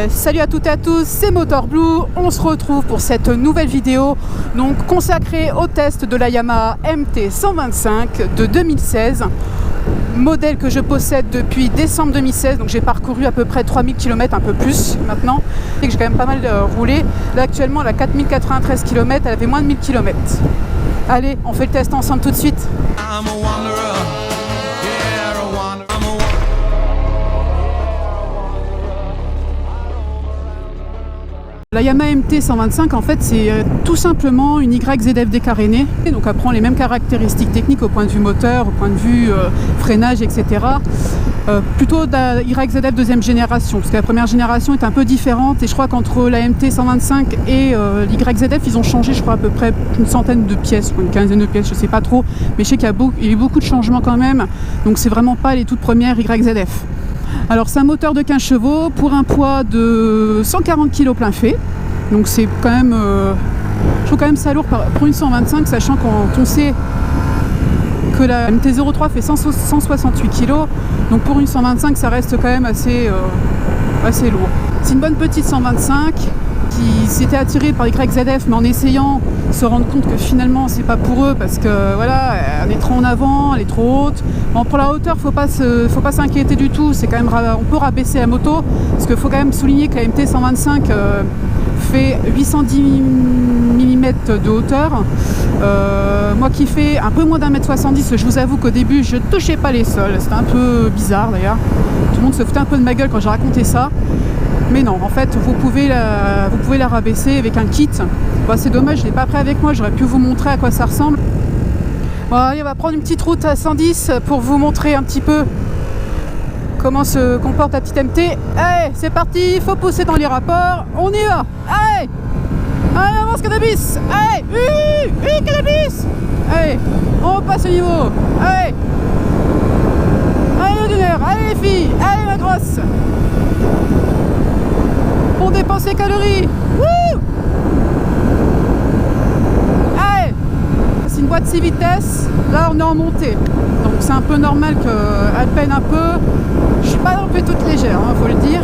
Yes, salut à toutes et à tous, c'est Motor Blue. On se retrouve pour cette nouvelle vidéo donc consacrée au test de la Yamaha MT-125 de 2016, modèle que je possède depuis décembre 2016. Donc j'ai parcouru à peu près 3000 km, un peu plus maintenant, et que j'ai quand même pas mal roulé. Là actuellement elle a 4093 km, elle avait moins de 1000 km. Allez, on fait le test ensemble tout de suite. La Yamaha MT-125, en fait, c'est tout simplement une YZF décarénée. Donc elle prend les mêmes caractéristiques techniques au point de vue moteur, au point de vue freinage, etc. Plutôt de la YZF deuxième génération, parce que la première génération est un peu différente. Et je crois qu'entre la MT-125 et l'YZF, ils ont changé, je crois, à peu près une centaine de pièces, ou une quinzaine de pièces, je sais pas trop. Mais je sais qu'il y a eu beaucoup de changements quand même. Donc c'est vraiment pas les toutes premières YZF. Alors c'est un moteur de 15 chevaux pour un poids de 140 kg plein fait. Donc c'est quand même, je trouve quand même ça lourd pour une 125, sachant quand on sait que la MT-03 fait 168 kg. Donc pour une 125 ça reste quand même assez lourd. C'est une bonne petite 125 qui s'était attirée par les YZF, mais en essayant se rendre compte que finalement c'est pas pour eux, parce que voilà, elle est trop en avant, elle est trop haute. Bon, pour la hauteur, faut pas s'inquiéter du tout. C'est quand même, on peut rabaisser la moto, parce qu'il faut quand même souligner que la MT-125 fait 810 mm de hauteur. Moi qui fais un peu moins d'1m70, je vous avoue qu'au début je touchais pas les sols, c'était un peu bizarre d'ailleurs. Tout le monde se foutait un peu de ma gueule quand j'ai raconté ça. Mais non, en fait, vous pouvez la rabaisser avec un kit. Bon, c'est dommage, je ne l'ai pas pris avec moi, j'aurais pu vous montrer à quoi ça ressemble. Bon, allez, on va prendre une petite route à 110 pour vous montrer un petit peu comment se comporte la petite MT. Allez, c'est parti, il faut pousser dans les rapports, on y va. Allez, allez, avance cannabis. Allez, cannabis. Allez, on passe au niveau. Allez, allez, d'une heure, allez les filles, allez la grosse. On dépense les calories. Wouh! Allez, c'est une boîte 6 vitesses. Là, on est en montée. Donc, c'est un peu normal qu'elle peine un peu. Je suis pas non plus toute légère, hein, faut le dire.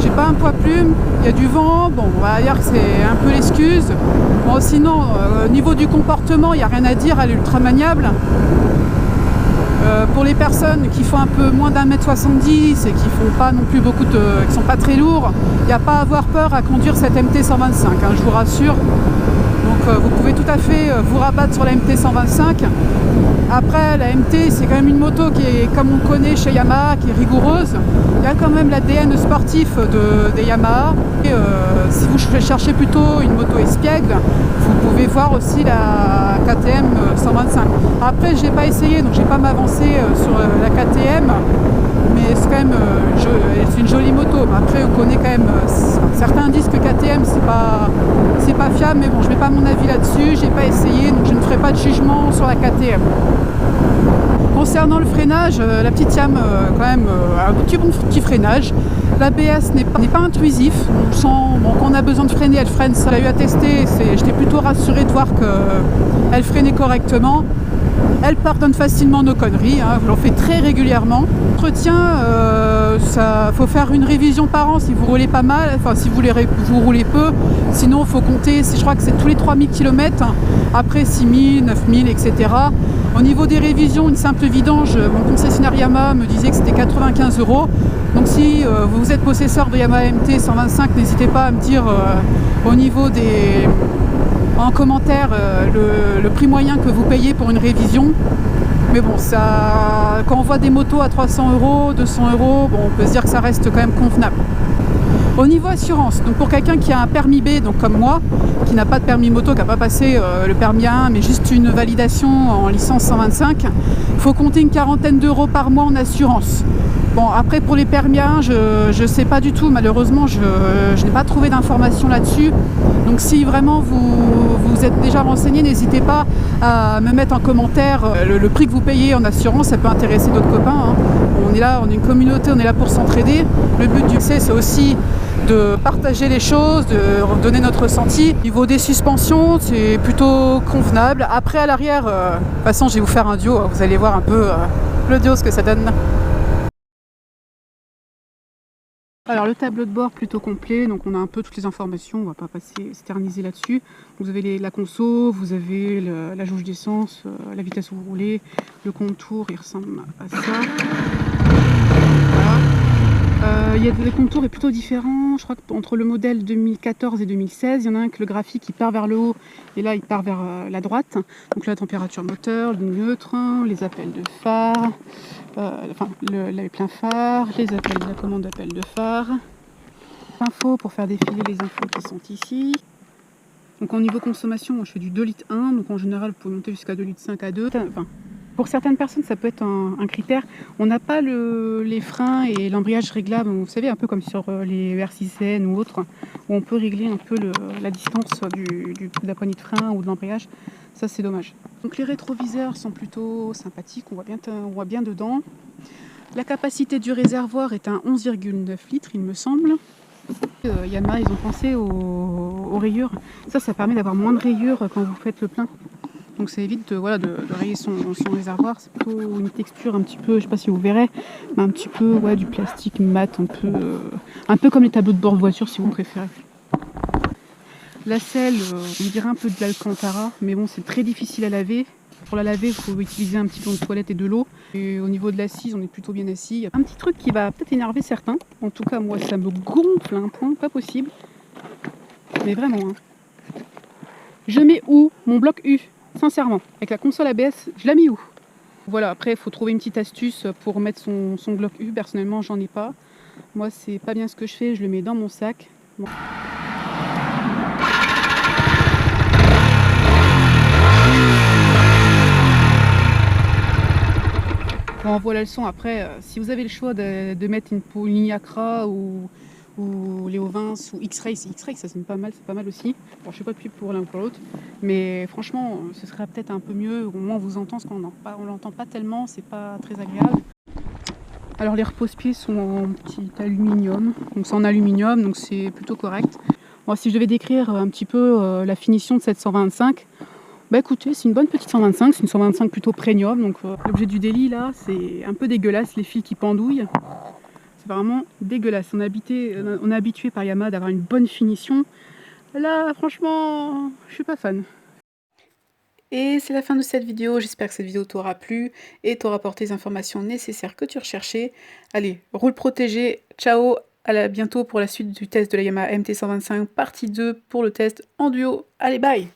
J'ai pas un poids plume. Il y a du vent. Bon, on va dire que c'est un peu l'excuse. Bon, sinon, au niveau du comportement, il n'y a rien à dire. Elle est ultra maniable. Pour les personnes qui font un peu moins d'1m70 et qui font pas non plus qui sont pas très lourds, il n'y a pas à avoir peur à conduire cette MT-125, hein, je vous rassure. Donc vous pouvez tout à fait vous rabattre sur la MT-125. Après, la MT, c'est quand même une moto qui est, comme on connaît chez Yamaha, qui est rigoureuse. Il y a quand même l'ADN sportif des Yamaha. Et, si vous cherchez plutôt une moto espiègle, vous pouvez voir aussi la KTM 125. Après, je n'ai pas essayé, donc je ne vais pas m'avancer sur la KTM. Mais c'est quand même c'est une jolie moto. Après, on connaît quand même certains disent que KTM c'est pas fiable, mais bon, je mets pas mon avis là-dessus, j'ai pas essayé, donc je ne ferai pas de jugement sur la KTM. Concernant le freinage, la petite Yam quand même un petit freinage. L'ABS n'est pas intrusif, on sent, bon, quand on a besoin de freiner, elle freine. Ça l'a eu à tester, j'étais plutôt rassurée de voir qu'elle freinait correctement. Elle pardonne facilement nos conneries, hein, j'en fais très régulièrement. Entretien, ça faut faire une révision par an si vous roulez pas mal, enfin si vous roulez peu. Sinon, il faut compter, je crois que c'est tous les 3000 km, hein, après 6000, 9000, etc. Au niveau des révisions, une simple vidange, mon concessionnaire Yamaha me disait que c'était 95 €. Donc si vous êtes possesseur de Yamaha MT-125, n'hésitez pas à me dire au niveau en commentaire le prix moyen que vous payez pour une révision. Mais bon, quand on voit des motos à 300 €, 200 €, bon, on peut se dire que ça reste quand même convenable. Au niveau assurance, donc pour quelqu'un qui a un permis B, donc comme moi, qui n'a pas de permis moto, qui n'a pas passé le permis A1, mais juste une validation en licence 125, il faut compter une quarantaine d'euros par mois en assurance. Bon, après pour les permis A1, je ne sais pas du tout, malheureusement je n'ai pas trouvé d'informations là-dessus. Donc si vraiment vous êtes déjà renseigné, n'hésitez pas à me mettre en commentaire le prix que vous payez en assurance, ça peut intéresser d'autres copains, hein. On est là, on est une communauté, on est là pour s'entraider. Le but du C, c'est aussi de partager les choses, de donner notre ressenti. Au niveau des suspensions, c'est plutôt convenable. Après à l'arrière, de toute façon je vais vous faire un duo, vous allez voir un peu le duo ce que ça donne. Alors le tableau de bord plutôt complet, donc on a un peu toutes les informations, on va pas s'éterniser là-dessus. Vous avez la conso, vous avez la jauge d'essence, la vitesse où vous roulez, le contour, il ressemble à ça. Voilà. Les contours est plutôt différent, je crois qu'entre le modèle 2014 et 2016, il y en a un que le graphique il part vers le haut et là il part vers la droite. Donc la température moteur, le neutre, les appels de phare. Les pleins phares, les appels de la commande d'appel de phare, infos pour faire défiler les infos qui sont ici. Donc en niveau consommation, moi je fais du 2 litres 1, donc en général vous pouvez monter jusqu'à 2 litres 5 à 2. Enfin, pour certaines personnes ça peut être un critère. On n'a pas les freins et l'embrayage réglable, vous savez, un peu comme sur les ER6N ou autres, où on peut régler un peu la distance de la poignée de frein ou de l'embrayage. Ça c'est dommage. Donc les rétroviseurs sont plutôt sympathiques, on voit bien dedans. La capacité du réservoir est à 11,9 litres il me semble. Yamaha ils ont pensé aux rayures. Ça permet d'avoir moins de rayures quand vous faites le plein. Donc ça évite de rayer son réservoir. C'est plutôt une texture un petit peu, je sais pas si vous verrez, mais un petit peu du plastique mat, un peu comme les tableaux de bord de voiture si vous préférez. La selle, on dirait un peu de l'Alcantara, mais bon, c'est très difficile à laver. Pour la laver, il faut utiliser un petit peu de toilette et de l'eau. Et au niveau de l'assise, on est plutôt bien assis. Il y a un petit truc qui va peut-être énerver certains. En tout cas, moi, ça me gonfle à un point pas possible. Mais vraiment. Hein. Je mets où mon bloc U, sincèrement. Avec la console ABS, je la mets où? Voilà, après, il faut trouver une petite astuce pour mettre son bloc U. Personnellement, j'en ai pas. Moi, c'est pas bien ce que je fais. Je le mets dans mon sac. Bon. Bon, voilà le son. Après, si vous avez le choix de mettre une ligne Acra ou Léo Vince ou X-Ray, ça sonne pas mal, c'est pas mal aussi. Bon, je suis pas de pub pour l'un ou pour l'autre, mais franchement, ce serait peut-être un peu mieux. Au moins, on vous entend, parce qu'on l'entend pas tellement, c'est pas très agréable. Alors, les repose-pieds sont en petit aluminium, donc c'est en aluminium, donc c'est plutôt correct. Bon, si je devais décrire un petit peu la finition de cette 125. Bah écoutez, c'est une bonne petite 125, c'est une 125 plutôt premium, donc l'objet du délit là, c'est un peu dégueulasse, les fils qui pendouillent. C'est vraiment dégueulasse. On est habitué par Yamaha d'avoir une bonne finition. Là, franchement, je suis pas fan. Et c'est la fin de cette vidéo. J'espère que cette vidéo t'aura plu et t'aura apporté les informations nécessaires que tu recherchais. Allez, roule protégé. Ciao, à bientôt pour la suite du test de la Yamaha MT125 partie 2 pour le test en duo. Allez, bye!